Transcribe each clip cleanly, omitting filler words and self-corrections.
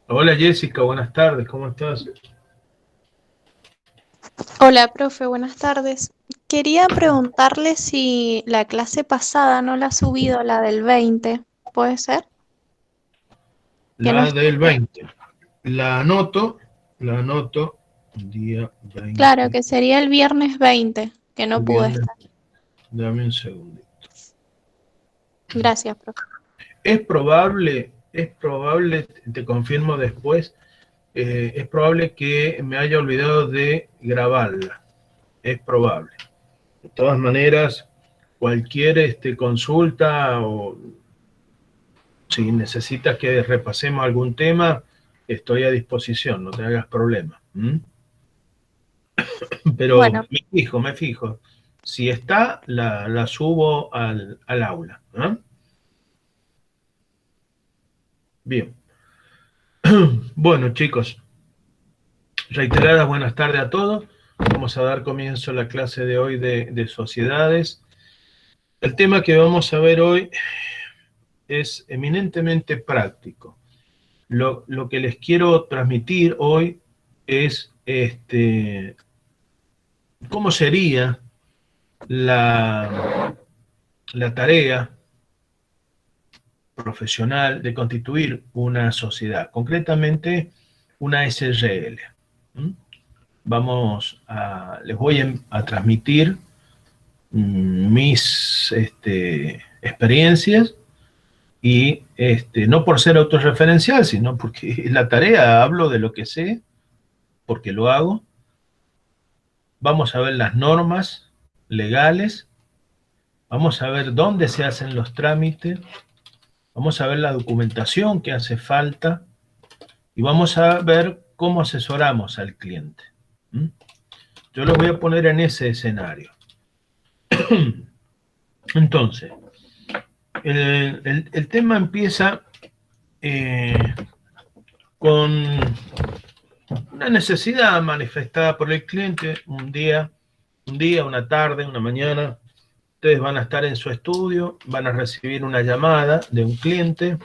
Hola Jessica, buenas tardes, ¿cómo estás? Hola, profe, buenas tardes. Quería preguntarle si la clase pasada no la ha subido, la del 20, ¿puede ser? Que no La del estuve. 20. La anoto, día Claro, 20, que sería el viernes 20, que no el pude viernes. estar. Dame un segundo. Gracias, profe. Es probable, te confirmo después, es probable que me haya olvidado de grabarla. Es probable. De todas maneras, cualquier consulta o si necesitas que repasemos algún tema, estoy a disposición, no te hagas problema. ¿M? Pero Bueno, me fijo. Si está, la subo al aula. ¿Ah? Bien. Bueno, chicos, reiteradas buenas tardes a todos. Vamos a dar comienzo a la clase de hoy de sociedades. El tema que vamos a ver hoy es eminentemente práctico. Lo que les quiero transmitir hoy es cómo sería la, la tarea profesional de constituir una sociedad, concretamente una SRL. ¿Mm? Les voy a transmitir mis experiencias y no por ser autorreferencial, sino porque la tarea hablo de lo que sé, porque lo hago. Vamos a ver las normas legales, vamos a ver dónde se hacen los trámites, vamos a ver la documentación que hace falta y vamos a ver cómo asesoramos al cliente. ¿Mm? Yo los voy a poner en ese escenario. Entonces, el tema empieza eh, con una necesidad manifestada por el cliente un día, una tarde, una mañana. Ustedes van a estar en su estudio, van a recibir una llamada de un cliente.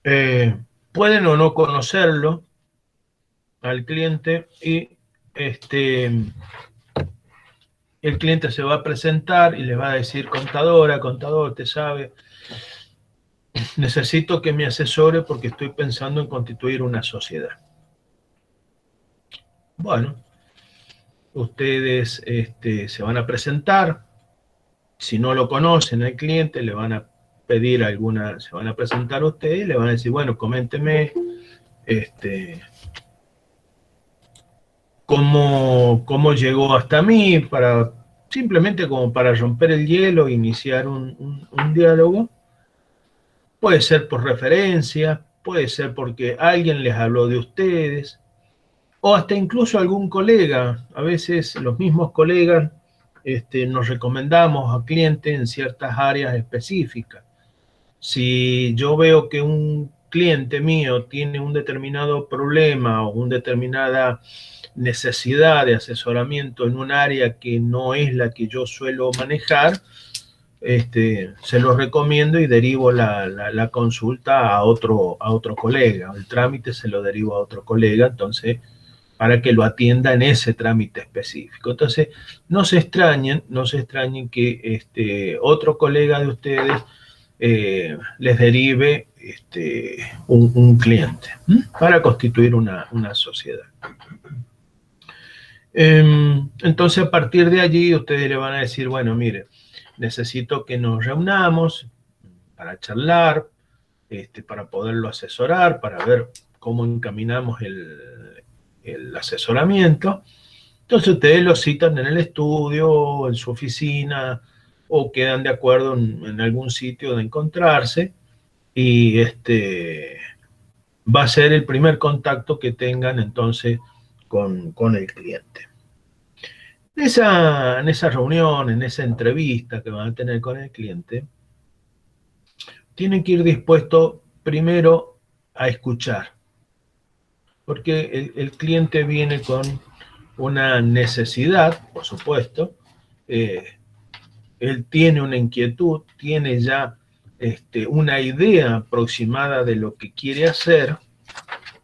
Eh, Pueden o no conocerlo al cliente y el cliente se va a presentar y le va a decir, contadora, contador, te sabe, necesito que me asesore porque estoy pensando en constituir una sociedad. Bueno, ustedes se van a presentar, si no lo conocen al cliente, le van a pedir alguna, se van a presentar a ustedes y le van a decir, bueno, coménteme este, cómo llegó hasta mí, simplemente como para romper el hielo, iniciar un diálogo. Puede ser por referencia, puede ser porque alguien les habló de ustedes, o hasta incluso algún colega. A veces los mismos colegas nos recomendamos a clientes en ciertas áreas específicas. Si yo veo que un cliente mío tiene un determinado problema o una determinada necesidad de asesoramiento en un área que no es la que yo suelo manejar, se lo recomiendo y derivo la consulta a otro colega. El trámite se lo derivo a otro colega, entonces, para que lo atienda en ese trámite específico. Entonces, no se extrañen que otro colega de ustedes les derive un cliente para constituir una sociedad. Entonces, a partir de allí, ustedes le van a decir, bueno, mire, necesito que nos reunamos para charlar, para poderlo asesorar, para ver cómo encaminamos el asesoramiento. Entonces, ustedes lo citan en el estudio, en su oficina, o quedan de acuerdo en algún sitio de encontrarse, y va a ser el primer contacto que tengan entonces con el cliente. En esa reunión, en esa entrevista que van a tener con el cliente, tienen que ir dispuestos primero a escuchar, porque el cliente viene con una necesidad, por supuesto. Él tiene una inquietud, tiene ya una idea aproximada de lo que quiere hacer,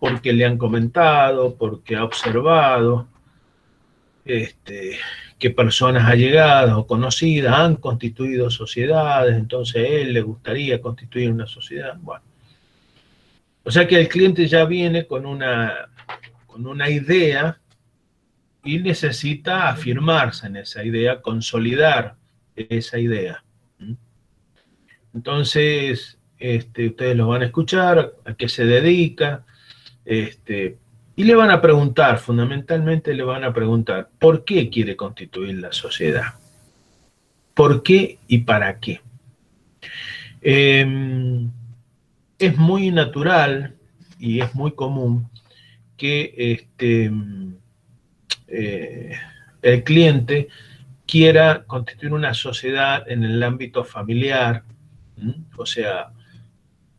porque le han comentado, porque ha observado que personas allegadas o conocidas han constituido sociedades, entonces a él le gustaría constituir una sociedad. Bueno, o sea que el cliente ya viene con una idea y necesita afirmarse en esa idea, consolidar esa idea. Entonces, ustedes lo van a escuchar, a qué se dedica, y le van a preguntar, fundamentalmente le van a preguntar, ¿por qué quiere constituir la sociedad? ¿Por qué y para qué? Es muy natural y es muy común que el cliente quiera constituir una sociedad en el ámbito familiar, o sea,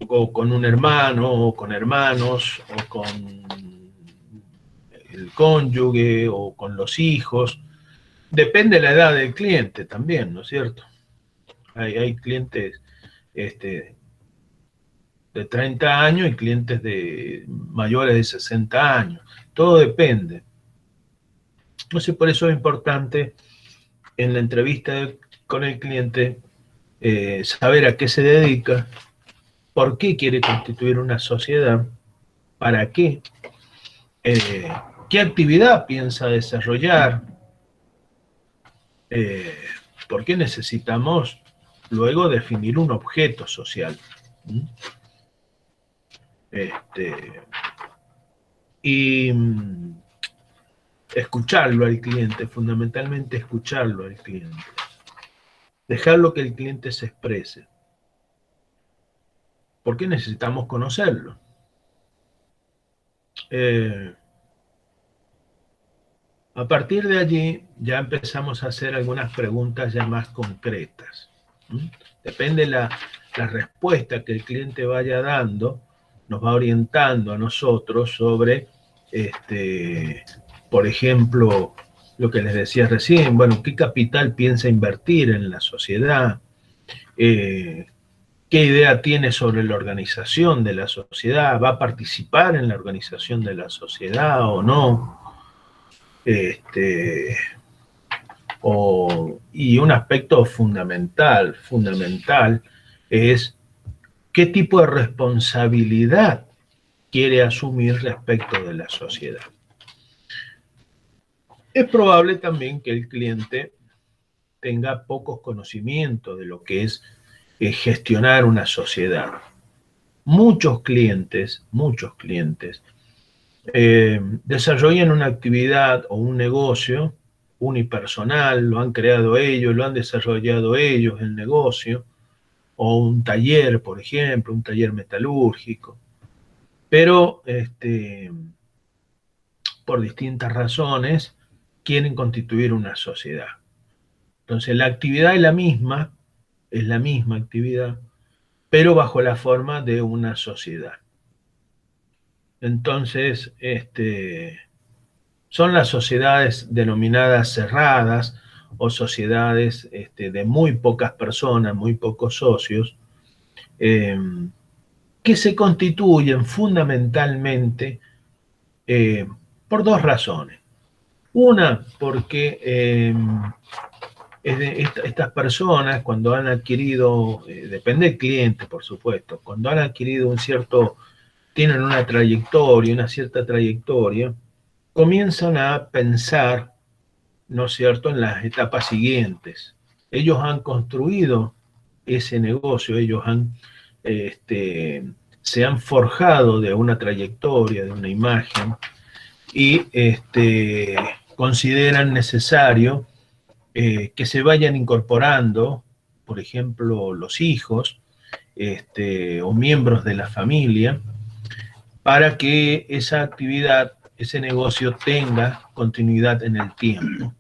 o con un hermano, o con hermanos, o con el cónyuge, o con los hijos. Depende de la edad del cliente también, ¿no es cierto? Hay clientes de 30 años y clientes de mayores de 60 años. Todo depende. Entonces, por eso es importante en la entrevista con el cliente saber a qué se dedica, por qué quiere constituir una sociedad, para qué, qué actividad piensa desarrollar, por qué necesitamos luego definir un objeto social. Y escucharlo al cliente, fundamentalmente escucharlo al cliente. Dejarlo que el cliente se exprese. ¿Por qué necesitamos conocerlo? A partir de allí ya empezamos a hacer algunas preguntas ya más concretas. Depende la respuesta que el cliente vaya dando, nos va orientando a nosotros sobre, por ejemplo, lo que les decía recién, bueno, ¿qué capital piensa invertir en la sociedad? ¿Qué idea tiene sobre la organización de la sociedad? ¿Va a participar en la organización de la sociedad o no? Y un aspecto fundamental es qué tipo de responsabilidad quiere asumir respecto de la sociedad. Es probable también que el cliente tenga pocos conocimientos de lo que es gestionar una sociedad. Muchos clientes desarrollan una actividad o un negocio unipersonal, lo han creado ellos, lo han desarrollado ellos, el negocio, o un taller, por ejemplo, un taller metalúrgico, pero por distintas razones quieren constituir una sociedad. Entonces la actividad es la misma actividad, pero bajo la forma de una sociedad. Entonces, son las sociedades denominadas cerradas o sociedades de muy pocas personas, muy pocos socios, que se constituyen fundamentalmente por dos razones. Una, porque estas personas, cuando han adquirido, depende del cliente, por supuesto, cuando han adquirido tienen una cierta trayectoria, comienzan a pensar, ¿no es cierto?, en las etapas siguientes. Ellos han construido ese negocio, se han forjado de una trayectoria, de una imagen, y consideran necesario que se vayan incorporando, por ejemplo, los hijos o miembros de la familia, para que esa actividad, ese negocio tenga continuidad en el tiempo.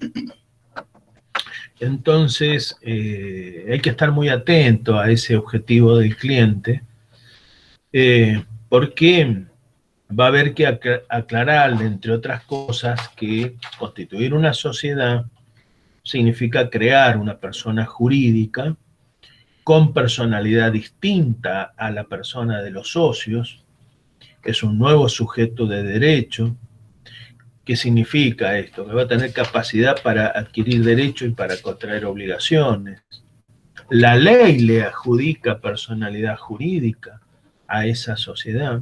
Entonces, hay que estar muy atento a ese objetivo del cliente, porque va a haber que aclararle, entre otras cosas, que constituir una sociedad significa crear una persona jurídica con personalidad distinta a la persona de los socios, es un nuevo sujeto de derecho. ¿Qué significa esto? Que va a tener capacidad para adquirir derechos y para contraer obligaciones. La ley le adjudica personalidad jurídica a esa sociedad.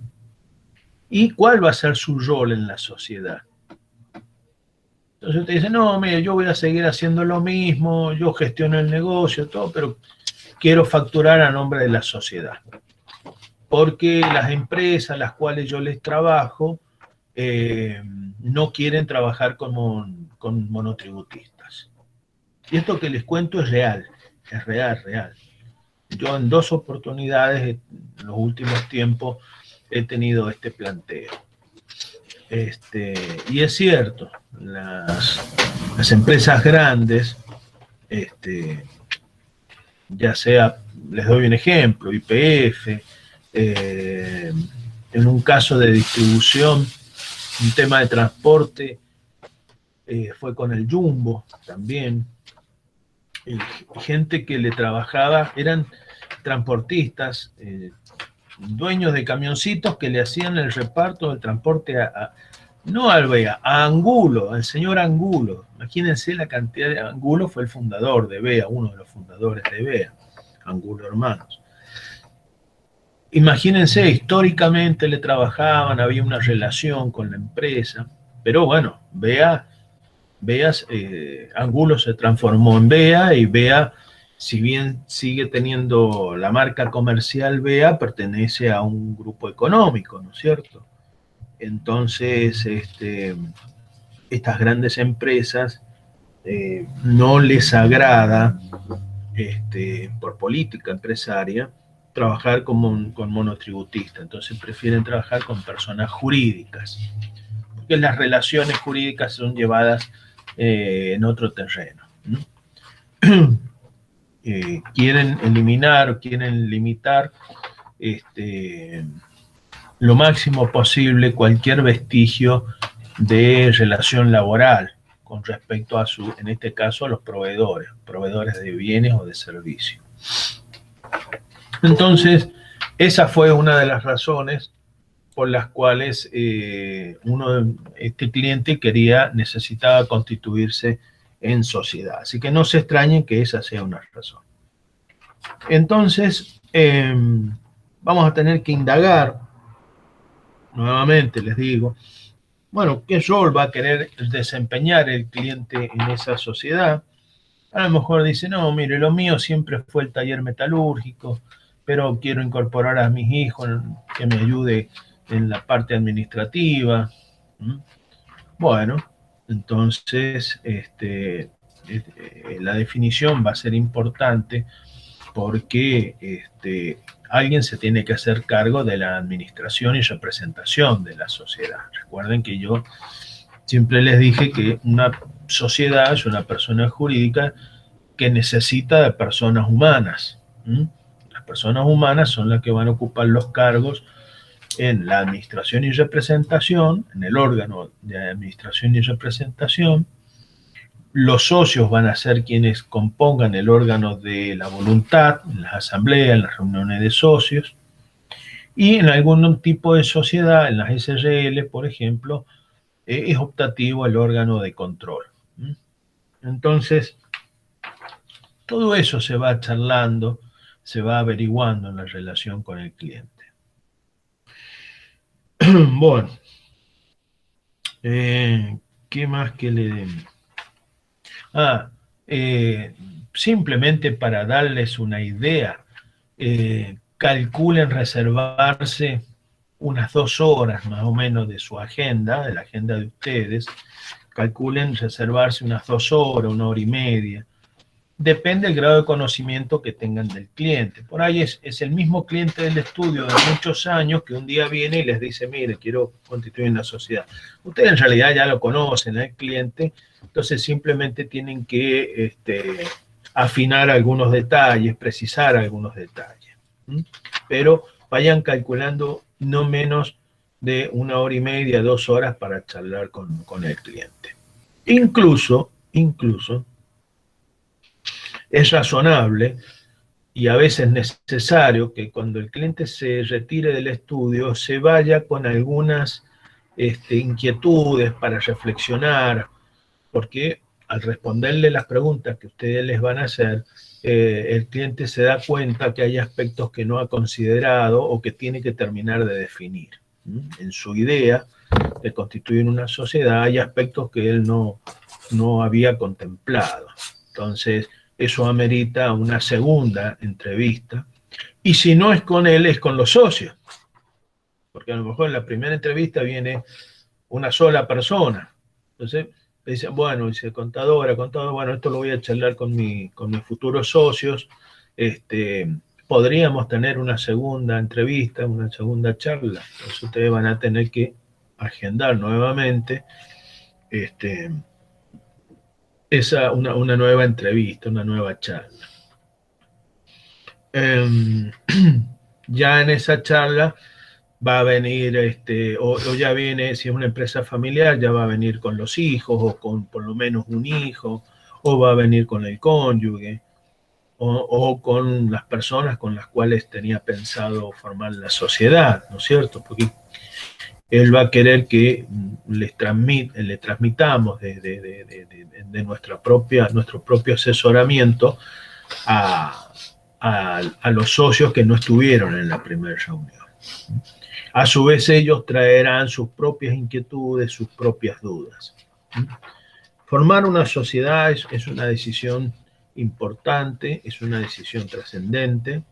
¿Y cuál va a ser su rol en la sociedad? Entonces usted dice, no, mire, yo voy a seguir haciendo lo mismo, yo gestiono el negocio, todo, pero quiero facturar a nombre de la sociedad. Porque las empresas a las cuales yo les trabajo no quieren trabajar con monotributistas. Y esto que les cuento es real, real. Yo en 2 oportunidades en los últimos tiempos he tenido este planteo. Y es cierto, las empresas grandes, ya sea, les doy un ejemplo, YPF, en un caso de distribución, un tema de transporte, fue con el Jumbo también, gente que le trabajaba, eran transportistas, dueños de camioncitos que le hacían el reparto del transporte no al BEA, a Angulo, al señor Angulo. Imagínense la cantidad de... Angulo fue el fundador de BEA, uno de los fundadores de BEA, Angulo Hermanos. Imagínense, históricamente le trabajaban, había una relación con la empresa, pero bueno, Angulo se transformó en BEA y BEA, si bien sigue teniendo la marca comercial BEA, pertenece a un grupo económico, ¿no es cierto? Entonces, estas grandes empresas no les agrada, por política empresaria, trabajar con monotributistas. Entonces prefieren trabajar con personas jurídicas, porque las relaciones jurídicas son llevadas en otro terreno, ¿no? Quieren eliminar o quieren limitar lo máximo posible cualquier vestigio de relación laboral con respecto a en este caso, a los proveedores de bienes o de servicios. Entonces, esa fue una de las razones por las cuales este cliente necesitaba constituirse en sociedad. Así que no se extrañen que esa sea una razón. Entonces, vamos a tener que indagar, nuevamente les digo, bueno, ¿qué rol va a querer desempeñar el cliente en esa sociedad? A lo mejor dice, no, mire, lo mío siempre fue el taller metalúrgico, pero quiero incorporar a mis hijos que me ayude en la parte administrativa. Bueno, entonces la definición va a ser importante porque alguien se tiene que hacer cargo de la administración y representación de la sociedad. Recuerden que yo siempre les dije que una sociedad es una persona jurídica que necesita de personas humanas. Las personas humanas son las que van a ocupar los cargos en la administración y representación, en el órgano de administración y representación. Los socios van a ser quienes compongan el órgano de la voluntad, en las asambleas, en las reuniones de socios, y en algún tipo de sociedad, en las SRL, por ejemplo, es optativo el órgano de control. Entonces, todo eso se va charlando, se va averiguando en la relación con el cliente. Bueno, ¿qué más que le den? Simplemente para darles una idea, calculen reservarse unas 2 horas más o menos de su agenda, de la agenda de ustedes, calculen reservarse unas 2 horas, 1 hora y media, depende del grado de conocimiento que tengan del cliente. Por ahí es el mismo cliente del estudio de muchos años que un día viene y les dice, mire, quiero constituir una sociedad. Ustedes en realidad ya lo conocen, el cliente, entonces simplemente tienen que afinar algunos detalles, precisar algunos detalles. Pero vayan calculando no menos de 1 hora y media, 2 horas para charlar con el cliente. Incluso, es razonable y a veces necesario que cuando el cliente se retire del estudio se vaya con algunas inquietudes para reflexionar, porque al responderle las preguntas que ustedes les van a hacer, el cliente se da cuenta que hay aspectos que no ha considerado o que tiene que terminar de definir. En su idea de constituir una sociedad hay aspectos que él no había contemplado. Entonces, eso amerita una segunda entrevista. Y si no es con él, es con los socios. Porque a lo mejor en la primera entrevista viene una sola persona. Entonces, dice, bueno, dice, contador, bueno, esto lo voy a charlar con mis futuros socios. Podríamos tener una segunda entrevista, una segunda charla. Entonces ustedes van a tener que agendar nuevamente una nueva entrevista, una nueva charla. Ya en esa charla va a venir, o ya viene, si es una empresa familiar, ya va a venir con los hijos, o con por lo menos un hijo, o va a venir con el cónyuge, o con las personas con las cuales tenía pensado formar la sociedad, ¿no es cierto? Porque él va a querer que le transmitamos de nuestro propio asesoramiento a los socios que no estuvieron en la primera reunión. A su vez ellos traerán sus propias inquietudes, sus propias dudas. Formar una sociedad es una decisión importante, es una decisión trascendente.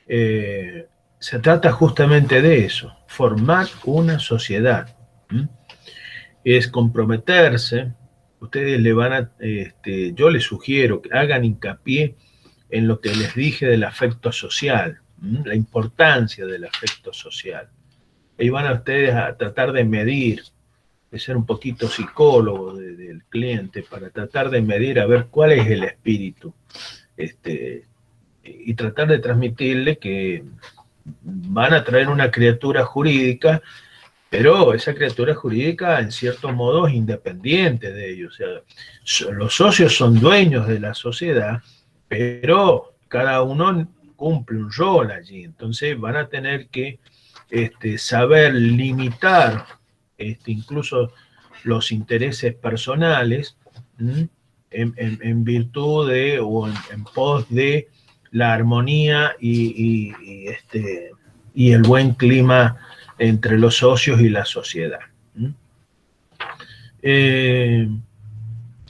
Se trata justamente de eso, formar una sociedad. Es comprometerse. Ustedes le van a, yo les sugiero que hagan hincapié en lo que les dije del afecto social, la importancia del afecto social. Ahí van a ustedes a tratar de medir, de ser un poquito psicólogo del cliente, para tratar de medir a ver cuál es el espíritu, y tratar de transmitirle que van a traer una criatura jurídica, pero esa criatura jurídica en cierto modo es independiente de ellos. O sea, los socios son dueños de la sociedad, pero cada uno cumple un rol allí. Entonces van a tener que saber limitar incluso los intereses personales en virtud de o en pos de la armonía y el buen clima entre los socios y la sociedad.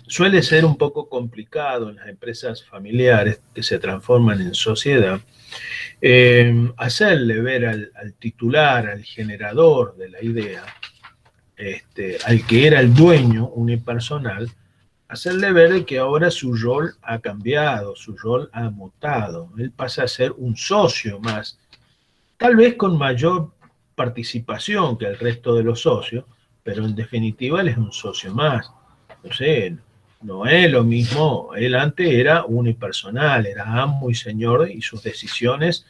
Suele ser un poco complicado en las empresas familiares que se transforman en sociedad, hacerle ver al titular, al generador de la idea, al que era el dueño unipersonal, hacerle ver que ahora su rol ha cambiado, su rol ha mutado. Él pasa a ser un socio más, tal vez con mayor participación que el resto de los socios, pero en definitiva él es un socio más. No sé, no es lo mismo, él antes era unipersonal, era amo y señor y sus decisiones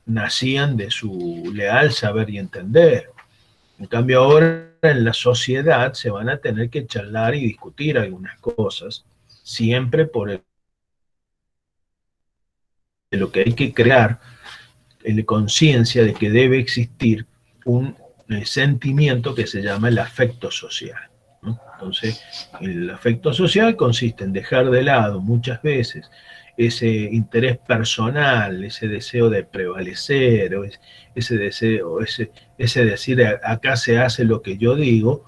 nacían de su leal saber y entender. En cambio ahora en la sociedad se van a tener que charlar y discutir algunas cosas, siempre por lo que hay que crear conciencia de que debe existir un sentimiento que se llama el afecto social, ¿no? Entonces, el afecto social consiste en dejar de lado muchas veces ese interés personal, ese deseo de prevalecer, o ese deseo, ese decir acá se hace lo que yo digo,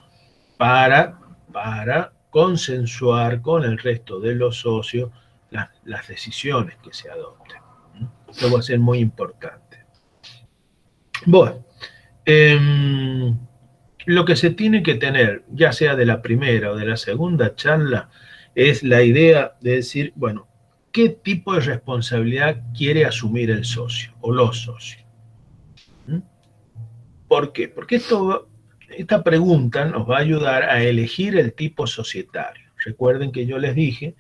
para consensuar con el resto de los socios las decisiones que se adopten. Esto va a ser muy importante. Bueno, lo que se tiene que tener, ya sea de la primera o de la segunda charla, es la idea de decir, bueno, ¿qué tipo de responsabilidad quiere asumir el socio o los socios? ¿Por qué? Porque esta pregunta nos va a ayudar a elegir el tipo societario. Recuerden que yo les dije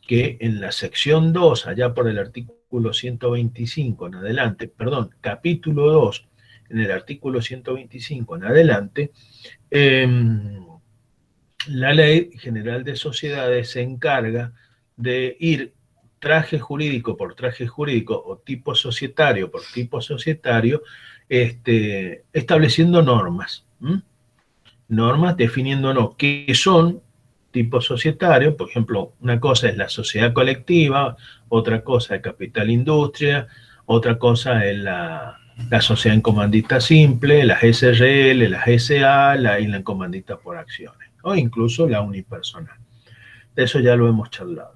que en la sección 2, allá por el artículo 125 en adelante, perdón, capítulo 2, en el artículo 125 en adelante, la Ley General de Sociedades se encarga de ir traje jurídico por traje jurídico o tipo societario por tipo societario, estableciendo normas. Normas definiéndonos qué son tipos societarios. Por ejemplo, una cosa es la sociedad colectiva, otra cosa es capital industria, otra cosa es la sociedad en comandita simple, las SRL, las SA y la en comandita por acciones, o incluso la unipersonal. De eso ya lo hemos charlado.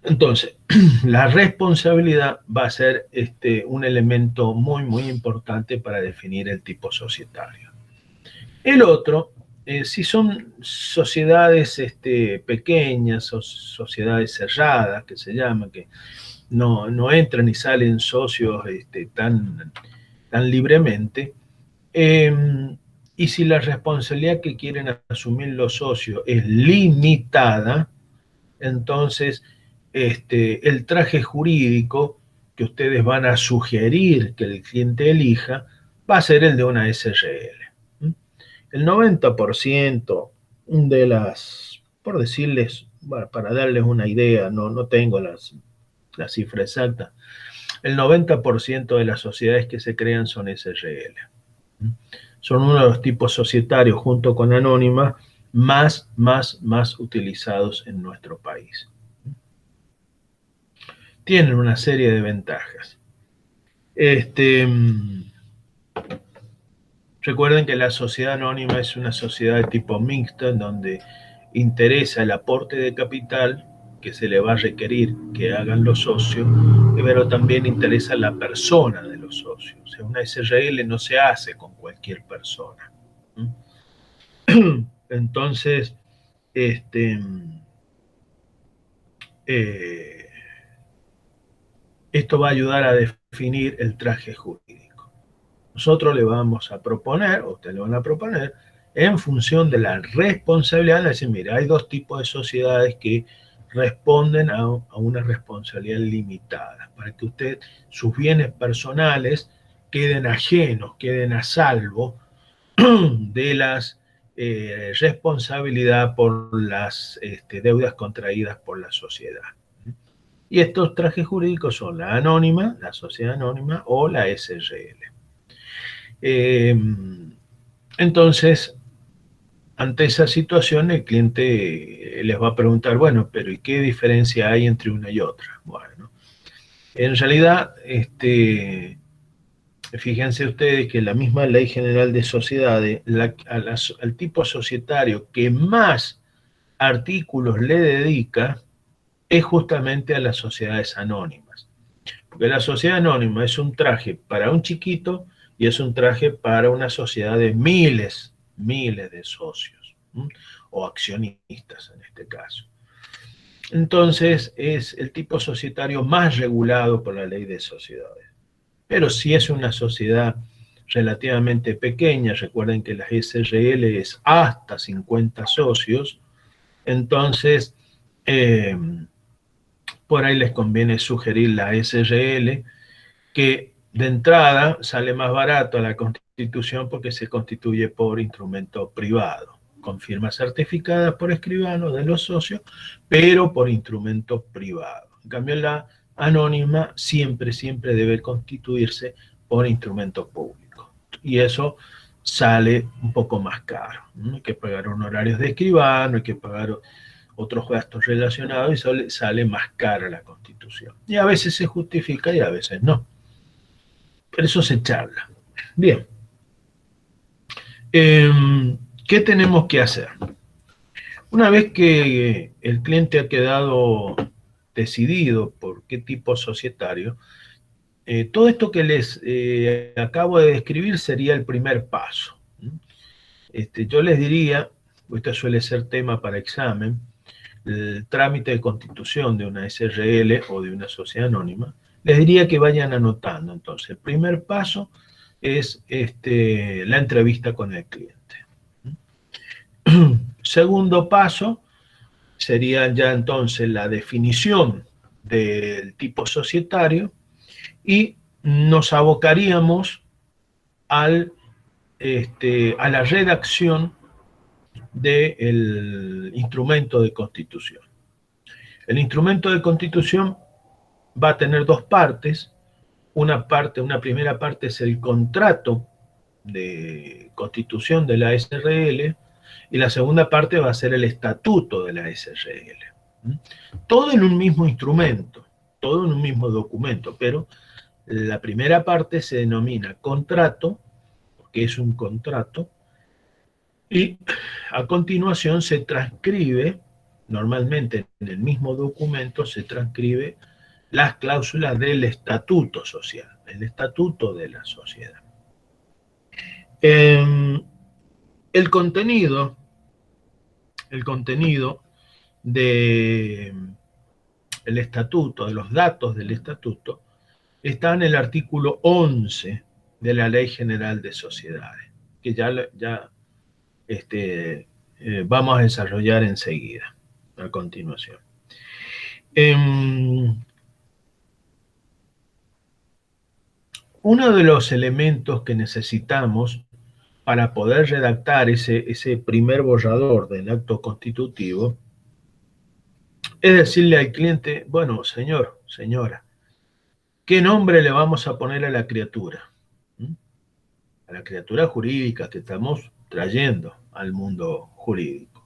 Entonces, la responsabilidad va a ser un elemento muy, muy importante para definir el tipo societario. El otro, si son sociedades pequeñas o sociedades cerradas, que se llaman, que no entran y salen socios tan libremente, y si la responsabilidad que quieren asumir los socios es limitada, entonces el traje jurídico que ustedes van a sugerir que el cliente elija va a ser el de una SRL. El 90% de las, por decirles, para darles una idea, no tengo la cifra exacta, el 90% de las sociedades que se crean son SRL. Son uno de los tipos societarios, junto con anónimas, más utilizados en nuestro país. Tienen una serie de ventajas. Recuerden que la sociedad anónima es una sociedad de tipo mixto, en donde interesa el aporte de capital que se le va a requerir que hagan los socios, pero también interesa la persona de los socios. O sea, una SRL no se hace con cualquier persona. Entonces, esto va a ayudar a definir el traje jurídico. Nosotros le vamos a proponer, o ustedes le van a proponer, en función de la responsabilidad, le decir, mira, hay dos tipos de sociedades que responden a una responsabilidad limitada, para que usted, sus bienes personales, queden ajenos, queden a salvo de las responsabilidad por las deudas contraídas por la sociedad. Y estos trajes jurídicos son la anónima, la sociedad anónima o la SRL. Entonces, ante esa situación, el cliente les va a preguntar, bueno, pero ¿y qué diferencia hay entre una y otra? Bueno, en realidad, fíjense ustedes que la misma Ley General de Sociedades, al tipo societario que más artículos le dedica es justamente a las sociedades anónimas. Porque la sociedad anónima es un traje para un chiquito y es un traje para una sociedad de miles de socios, o accionistas en este caso. Entonces es el tipo societario más regulado por la ley de sociedades. Pero si es una sociedad relativamente pequeña, recuerden que la SRL es hasta 50 socios, entonces por ahí les conviene sugerir la SRL, que de entrada sale más barato a la Constitución porque se constituye por instrumento privado, con firmas certificadas por escribanos de los socios, pero por instrumento privado. En cambio, la anónima siempre debe constituirse por instrumento público. Y eso sale un poco más caro. Hay que pagar honorarios de escribano, hay que pagar otros gastos relacionados y sale más cara la Constitución. Y a veces se justifica y a veces no. Pero eso se charla. Bien. ¿Qué tenemos que hacer? Una vez que el cliente ha quedado decidido por qué tipo societario, todo esto que les acabo de describir sería el primer paso. Yo les diría, esto suele ser tema para examen, el trámite de constitución de una SRL o de una sociedad anónima, les diría que vayan anotando. Entonces, el primer paso es la entrevista con el cliente. Segundo paso sería ya entonces la definición del tipo societario y nos abocaríamos a la redacción del instrumento de constitución. El instrumento de constitución va a tener dos partes. Una primera parte es el contrato de constitución de la SRL y la segunda parte va a ser el estatuto de la SRL. Todo en un mismo instrumento, todo en un mismo documento, pero la primera parte se denomina contrato, porque es un contrato, y a continuación se transcribe, normalmente en el mismo documento se transcribe las cláusulas del estatuto social, el estatuto de la sociedad. El contenido del estatuto, de los datos del estatuto, está en el artículo 11 de la Ley General de Sociedades, que ya vamos a desarrollar enseguida, a continuación. Uno de los elementos que necesitamos para poder redactar ese primer borrador del acto constitutivo es decirle al cliente, bueno, señor, señora, ¿qué nombre le vamos a poner a la criatura? A la criatura jurídica que estamos trayendo al mundo jurídico.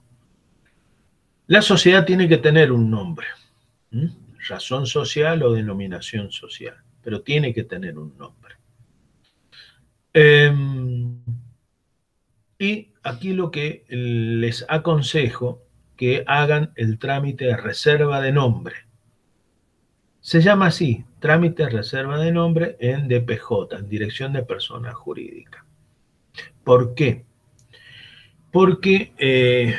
La sociedad tiene que tener un nombre, razón social o denominación social, pero tiene que tener un nombre. Y aquí lo que les aconsejo que hagan el trámite de reserva de nombre. Se llama así, trámite de reserva de nombre en DPJ, en Dirección de Personas Jurídicas. ¿Por qué? Porque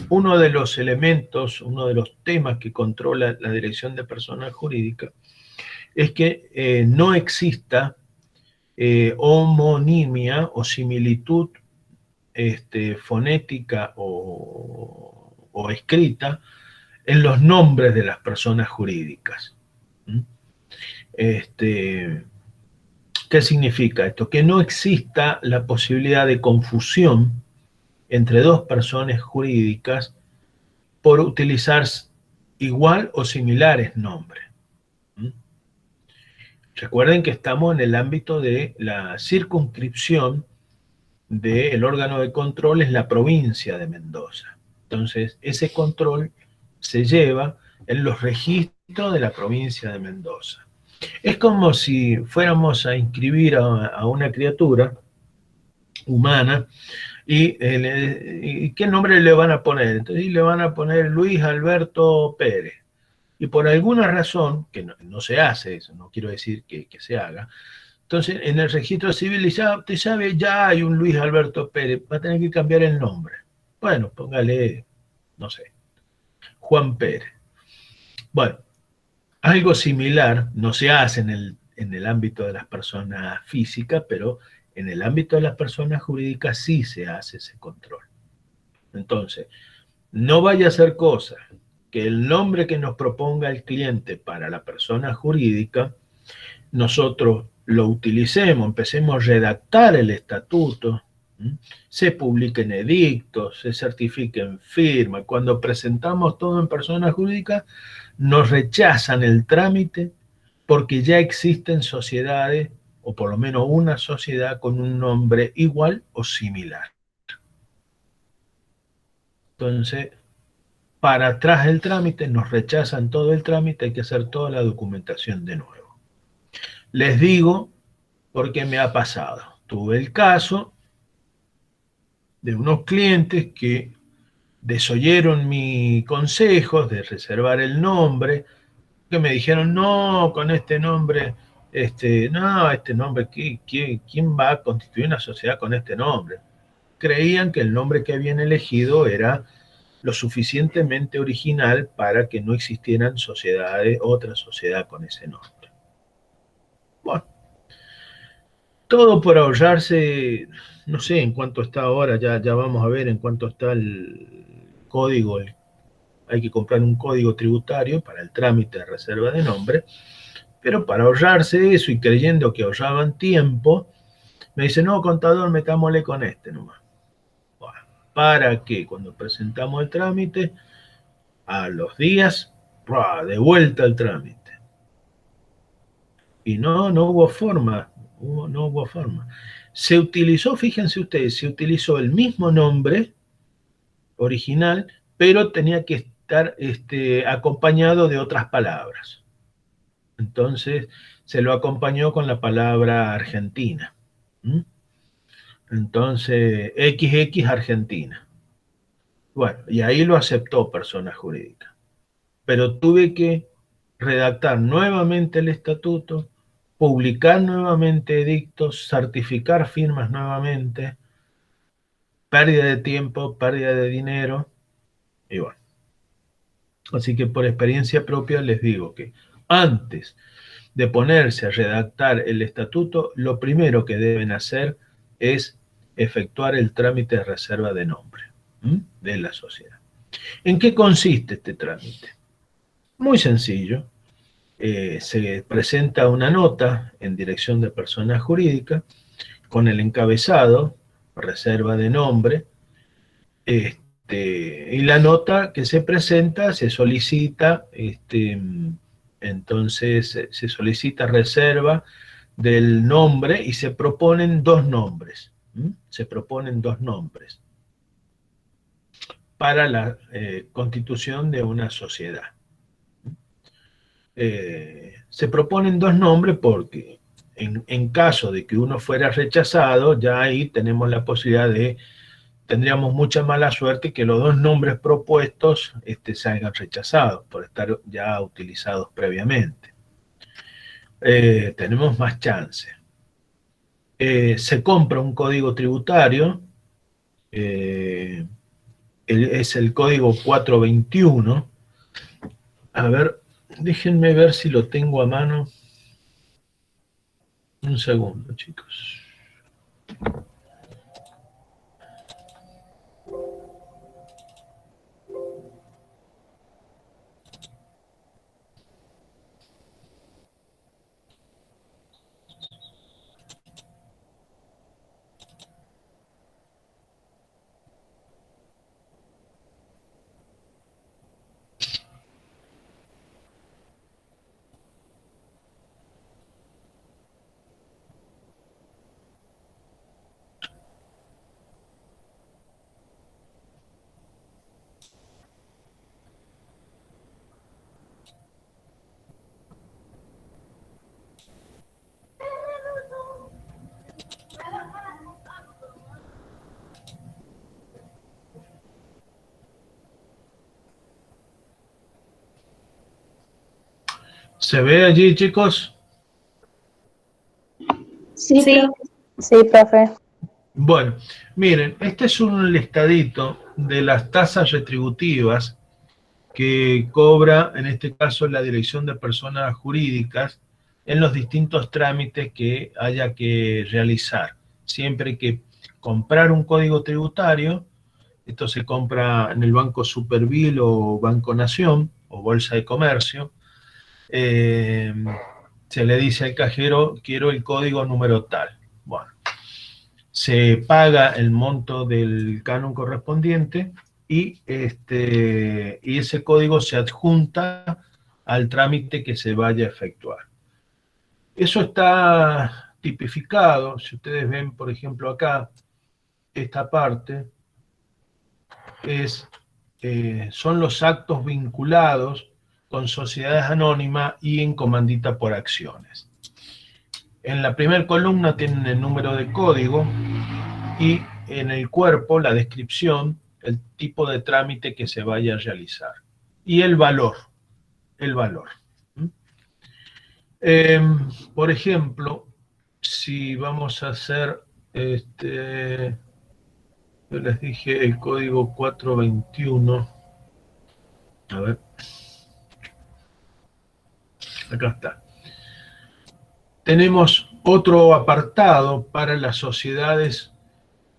uno de los elementos, uno de los temas que controla la Dirección de Personas Jurídicas es que no exista homonimia o similitud fonética o escrita en los nombres de las personas jurídicas. ¿Qué significa esto? Que no exista la posibilidad de confusión entre dos personas jurídicas por utilizar igual o similares nombres. Recuerden que estamos en el ámbito de la circunscripción del órgano de control, es la provincia de Mendoza. Entonces, ese control se lleva en los registros de la provincia de Mendoza. Es como si fuéramos a inscribir a una criatura humana y ¿qué nombre le van a poner? Entonces le van a poner Luis Alberto Pérez. Y por alguna razón, que no se hace eso, no quiero decir que se haga, entonces en el registro civil dice, usted sabe, ya hay un Luis Alberto Pérez, va a tener que cambiar el nombre. Bueno, póngale, no sé, Juan Pérez. Bueno, algo similar no se hace en el ámbito de las personas físicas, pero en el ámbito de las personas jurídicas sí se hace ese control. Entonces, no vaya a ser cosa que el nombre que nos proponga el cliente para la persona jurídica, nosotros lo utilicemos, empecemos a redactar el estatuto, se publiquen edictos, se certifiquen firmas. Cuando presentamos todo en persona jurídica, nos rechazan el trámite porque ya existen sociedades, o por lo menos una sociedad con un nombre igual o similar. Entonces, para atrás del trámite, nos rechazan todo el trámite, hay que hacer toda la documentación de nuevo. Les digo porque me ha pasado. Tuve el caso de unos clientes que desoyeron mis consejos de reservar el nombre, que me dijeron, no, con este nombre, ¿quién va a constituir una sociedad con este nombre? Creían que el nombre que habían elegido era lo suficientemente original para que no existieran otra sociedad con ese nombre. Bueno, todo por ahorrarse, no sé en cuánto está ahora, ya vamos a ver en cuánto está el código. Hay que comprar un código tributario para el trámite de reserva de nombre, pero para ahorrarse eso y creyendo que ahorraban tiempo, me dice, no, contador, metámosle con este nomás. Bueno, para que cuando presentamos el trámite, a los días De vuelta al trámite. Y no hubo forma, no hubo forma. Se utilizó, fíjense ustedes, se utilizó el mismo nombre original, pero tenía que estar acompañado de otras palabras. Entonces se lo acompañó con la palabra Argentina. ¿Mm? Entonces, XX Argentina. Bueno, y ahí lo aceptó persona jurídica. Pero tuve que redactar nuevamente el estatuto, publicar nuevamente edictos, certificar firmas nuevamente, pérdida de tiempo, pérdida de dinero, y bueno. Así que por experiencia propia les digo que antes de ponerse a redactar el estatuto, lo primero que deben hacer es efectuar el trámite de reserva de nombre de la sociedad. ¿En qué consiste este trámite? Muy sencillo. Se presenta una nota en dirección de persona jurídica con el encabezado, reserva de nombre, y la nota que se presenta se solicita, entonces se solicita reserva del nombre y se proponen dos nombres. Se proponen dos nombres para la constitución de una sociedad. Se proponen dos nombres porque en caso de que uno fuera rechazado, ya ahí tenemos la posibilidad tendríamos mucha mala suerte que los dos nombres propuestos salgan rechazados por estar ya utilizados previamente. Tenemos más chance. Se compra un código tributario, es el código 421. A ver, déjenme ver si lo tengo a mano. Un segundo, chicos. ¿Se ve allí, chicos? Sí, Sí, profe. Sí, profe. Bueno, miren, este es un listadito de las tasas retributivas que cobra, en este caso, la Dirección de Personas Jurídicas en los distintos trámites que haya que realizar. Siempre hay que comprar un código tributario, esto se compra en el Banco Supervil o Banco Nación o Bolsa de Comercio. Se le dice al cajero, quiero el código número tal. Bueno, se paga el monto del canon correspondiente y ese código se adjunta al trámite que se vaya a efectuar. Eso está tipificado, si ustedes ven, por ejemplo, acá, esta parte son los actos vinculados con sociedades anónimas y en comandita por acciones. En la primera columna tienen el número de código y en el cuerpo la descripción, el tipo de trámite que se vaya a realizar y el valor. Por ejemplo, si vamos a hacer, yo les dije el código 421, a ver, acá está. Tenemos otro apartado para las sociedades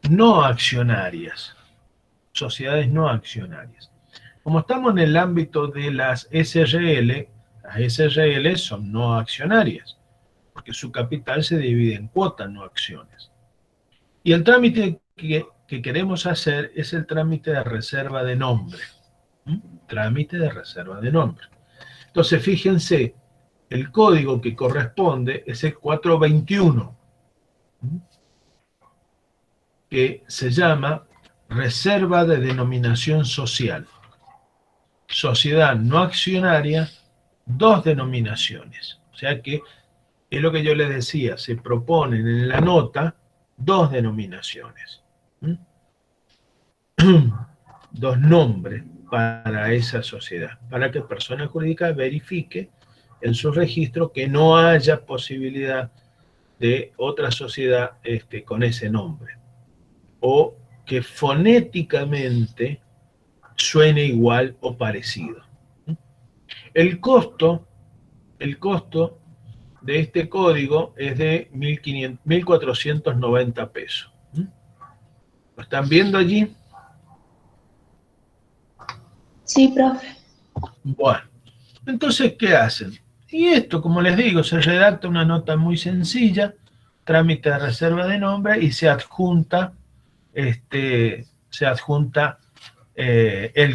no accionarias. Sociedades no accionarias. Como estamos en el ámbito de las SRL son no accionarias, porque su capital se divide en cuotas, no acciones. Y el trámite que queremos hacer es el trámite de reserva de nombre. Trámite de reserva de nombre. Entonces, fíjense, el código que corresponde es el 421, que se llama Reserva de Denominación Social. Sociedad no accionaria, 2 denominaciones. O sea que es lo que yo les decía, se proponen en la nota 2 denominaciones. 2 nombres para esa sociedad, para que persona jurídica verifique en su registro que no haya posibilidad de otra sociedad con ese nombre, o que fonéticamente suene igual o parecido. El costo de este código es de 1.490 pesos. ¿Lo están viendo allí? Sí, profe. Bueno, entonces, ¿qué hacen? Y esto, como les digo, se redacta una nota muy sencilla, trámite de reserva de nombre, y se adjunta, el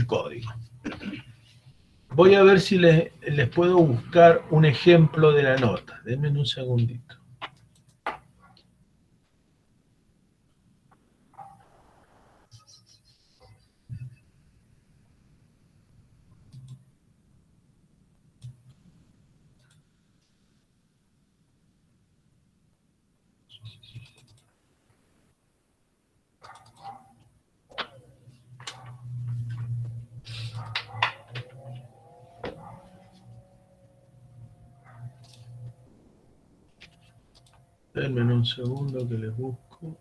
código. Voy a ver si les puedo buscar un ejemplo de la nota. Denme un segundito. Denme un segundo que les busco.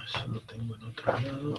Eso lo tengo en otro lado.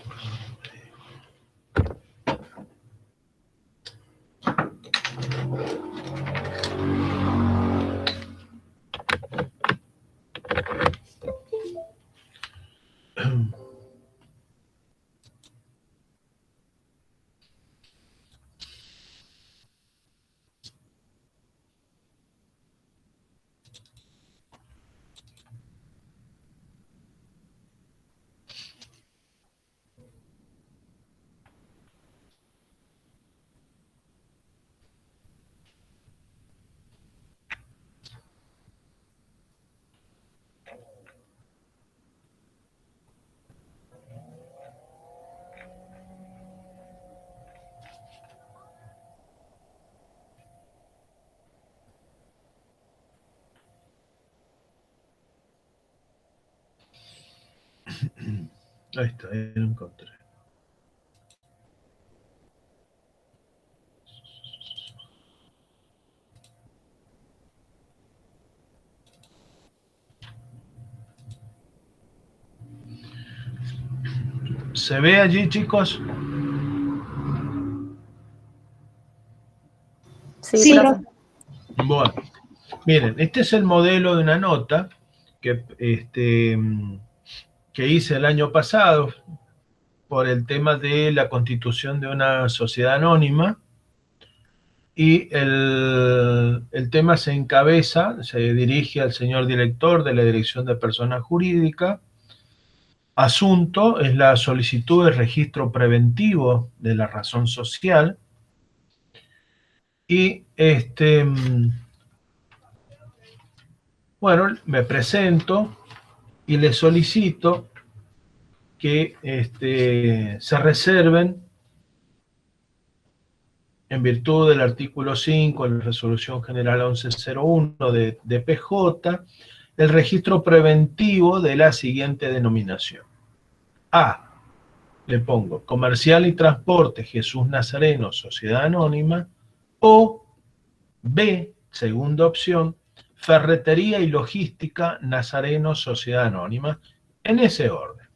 Ahí está, ahí lo encontré. ¿Se ve allí, chicos? Sí, profe. Bueno, miren, este es el modelo de una nota que, que hice el año pasado por el tema de la constitución de una sociedad anónima, y el tema se encabeza, se dirige al señor director de la Dirección de Personas Jurídicas. Asunto es la solicitud de registro preventivo de la razón social, y bueno, me presento y le solicito que se reserven, en virtud del artículo 5 de la Resolución General 1101 de PJ, el registro preventivo de la siguiente denominación. A. le pongo Comercial y Transporte Jesús Nazareno, Sociedad Anónima, o B, segunda opción, Ferretería y Logística Nazareno, Sociedad Anónima, en ese orden.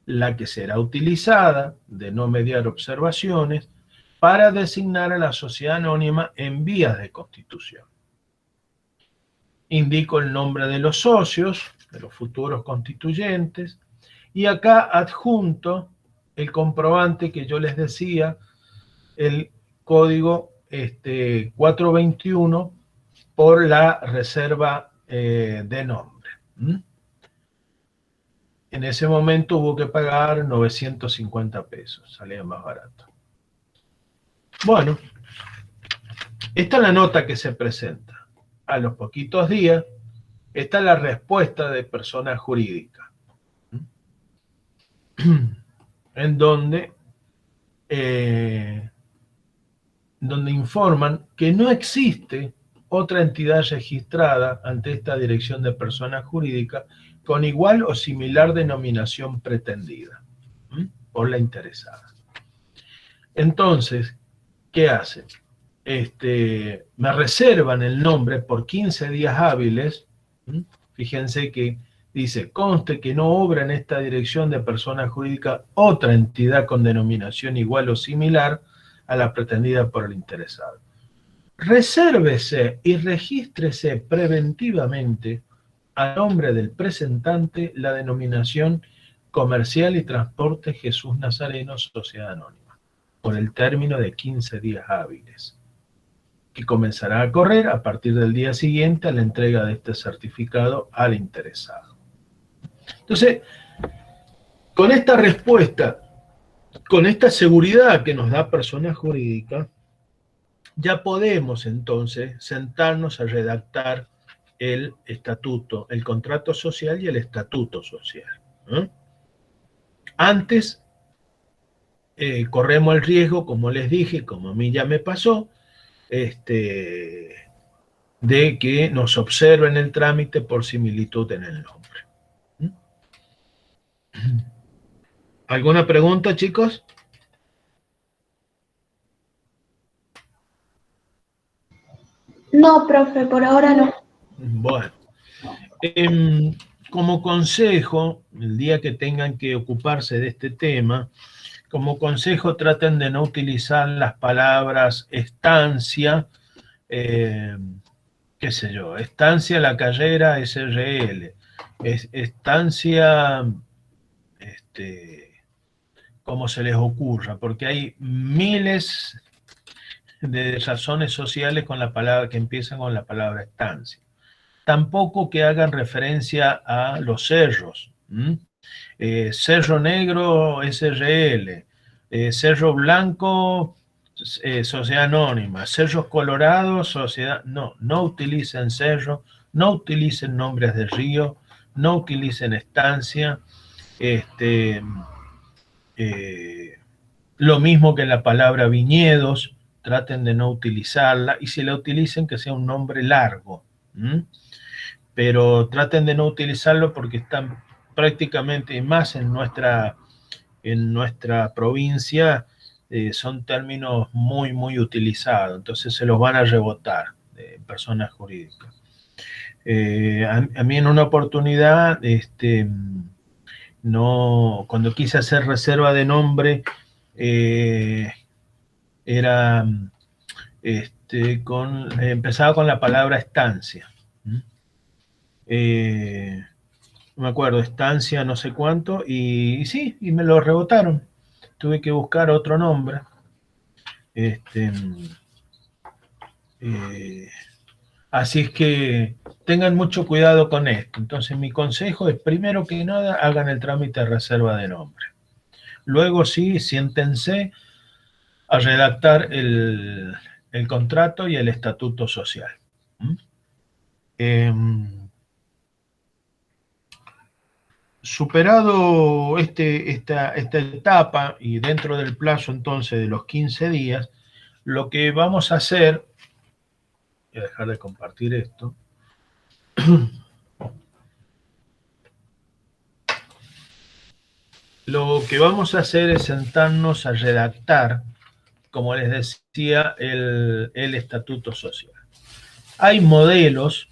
La que será utilizada, de no mediar observaciones, para designar a la sociedad anónima en vías de constitución. Indico el nombre de los socios, de los futuros constituyentes, y acá adjunto el comprobante que yo les decía, el código 421 por la reserva de nombre. En ese momento hubo que pagar 950 pesos, salía más barato. Bueno, esta es la nota que se presenta. A los poquitos días, esta es la respuesta de persona jurídica, en donde informan que no existe otra entidad registrada ante esta dirección de persona jurídica con igual o similar denominación pretendida por la interesada. Entonces, ¿qué hacen? Me reservan el nombre por 15 días hábiles. Fíjense que dice, conste que no obra en esta dirección de persona jurídica otra entidad con denominación igual o similar a la pretendida por el interesado. Resérvese y regístrese preventivamente a nombre del presentante la denominación Comercial y Transporte Jesús Nazareno, Sociedad Anónima, por el término de 15 días hábiles, que comenzará a correr a partir del día siguiente a la entrega de este certificado al interesado. Entonces, con esta respuesta, con esta seguridad que nos da persona jurídica, ya podemos entonces sentarnos a redactar el estatuto, el contrato social y el estatuto social. Antes, corremos el riesgo, como les dije, como a mí ya me pasó, de que nos observen el trámite por similitud en el nombre. ¿Alguna pregunta, chicos? No, profe, por ahora no. Bueno, como consejo, el día que tengan que ocuparse de este tema, como consejo traten de no utilizar las palabras estancia, qué sé yo, estancia La Callera SRL, estancia, como se les ocurra, porque hay miles de razones sociales con la palabra que empiezan con la palabra estancia. Tampoco que hagan referencia a los cerros. Cerro Negro SRL, Cerro Blanco Sociedad Anónima, Cerros Colorados Sociedad... No utilicen cerro, no utilicen nombres de río, no utilicen estancia, lo mismo que la palabra viñedos, traten de no utilizarla, y si la utilicen que sea un nombre largo, pero traten de no utilizarlo porque están prácticamente, y más en nuestra provincia, son términos muy, muy utilizados, entonces se los van a rebotar personas jurídicas. A mí en una oportunidad, cuando quise hacer reserva de nombre, era empezaba con la palabra estancia. No me acuerdo, estancia no sé cuánto, y sí, y me lo rebotaron. Tuve que buscar otro nombre. Así es que tengan mucho cuidado con esto. Entonces mi consejo es, primero que nada, hagan el trámite de reserva de nombre. Luego sí, siéntense a redactar el contrato y el estatuto social. Superado esta etapa y dentro del plazo entonces de los 15 días, lo que vamos a hacer, voy a dejar de compartir esto, lo que vamos a hacer es sentarnos a redactar, como les decía, el estatuto social. Hay modelos,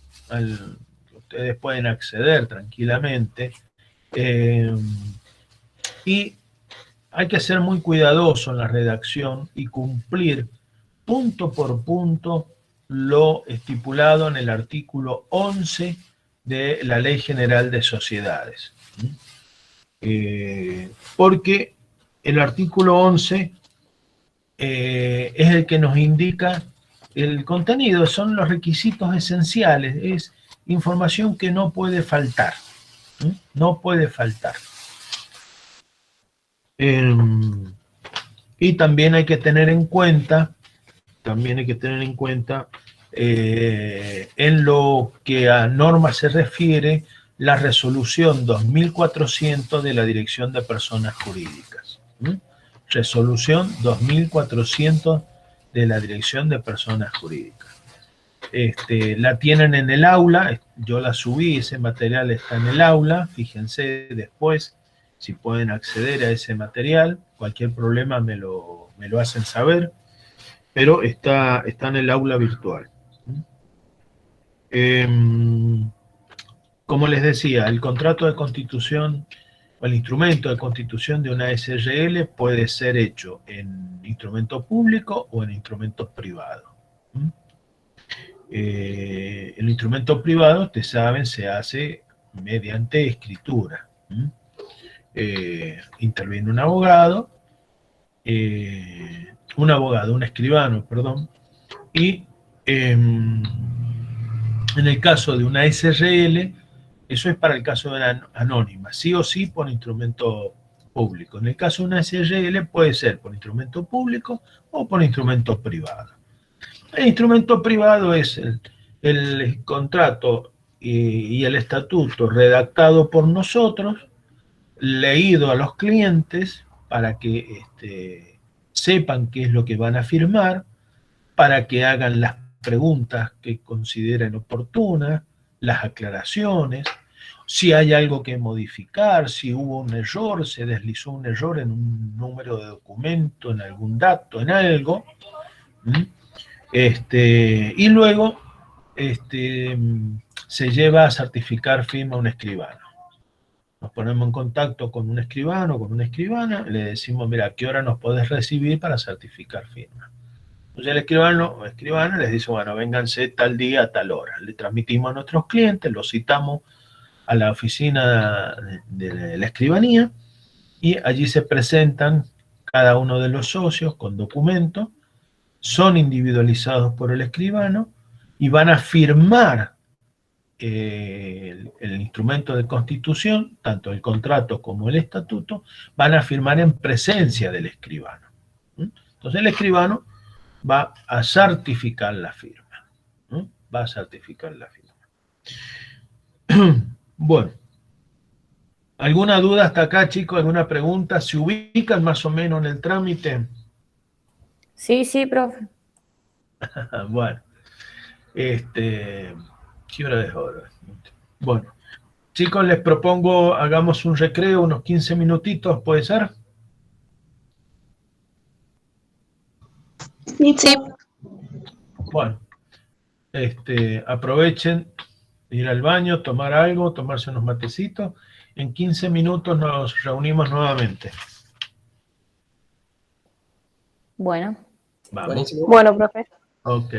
ustedes pueden acceder tranquilamente, y hay que ser muy cuidadoso en la redacción y cumplir punto por punto lo estipulado en el artículo 11 de la Ley General de Sociedades. Porque el artículo 11 es el que nos indica el contenido, son los requisitos esenciales, es información que no puede faltar. No puede faltar. Y también hay que tener en cuenta, en lo que a normas se refiere, la resolución 2400 de la Dirección de Personas Jurídicas. Resolución 2400 de la Dirección de Personas Jurídicas. La tienen en el aula, yo la subí, ese material está en el aula, fíjense después si pueden acceder a ese material, cualquier problema me lo hacen saber, pero está en el aula virtual. Como les decía, el contrato de constitución o el instrumento de constitución de una SRL puede ser hecho en instrumento público o en instrumento privado. El instrumento privado, ustedes saben, se hace mediante escritura. Interviene un abogado, un escribano, perdón, y en el caso de una SRL, eso es para el caso de la anónima, sí o sí por instrumento público. En el caso de una SRL puede ser por instrumento público o por instrumento privado. El instrumento privado es el contrato y el estatuto redactado por nosotros, leído a los clientes para que sepan qué es lo que van a firmar, para que hagan las preguntas que consideren oportunas, las aclaraciones, si hay algo que modificar, si hubo un error, se deslizó un error en un número de documento, en algún dato, en algo. Y luego se lleva a certificar firma un escribano. Nos ponemos en contacto con un escribano, con una escribana, le decimos, mira, ¿a qué hora nos podés recibir para certificar firma? Entonces el escribano o escribana les dice, bueno, vénganse tal día a tal hora. Le transmitimos a nuestros clientes, los citamos a la oficina de la escribanía y allí se presentan cada uno de los socios con documentos, son individualizados por el escribano y van a firmar el instrumento de constitución, tanto el contrato como el estatuto, van a firmar en presencia del escribano. Entonces el escribano va a certificar la firma. Va a certificar la firma. Bueno. ¿Alguna duda hasta acá, chicos? ¿Alguna pregunta? ¿Se ubican más o menos en el trámite? Sí, profe. Bueno. ¿Qué hora es ahora? Bueno. Chicos, les propongo, hagamos un recreo, unos 15 minutitos, ¿puede ser? Sí. Bueno. Aprovechen ir al baño, tomar algo, tomarse unos matecitos. En 15 minutos nos reunimos nuevamente. Bueno. Vamos. Buenísimo. Bueno, profe. Ok.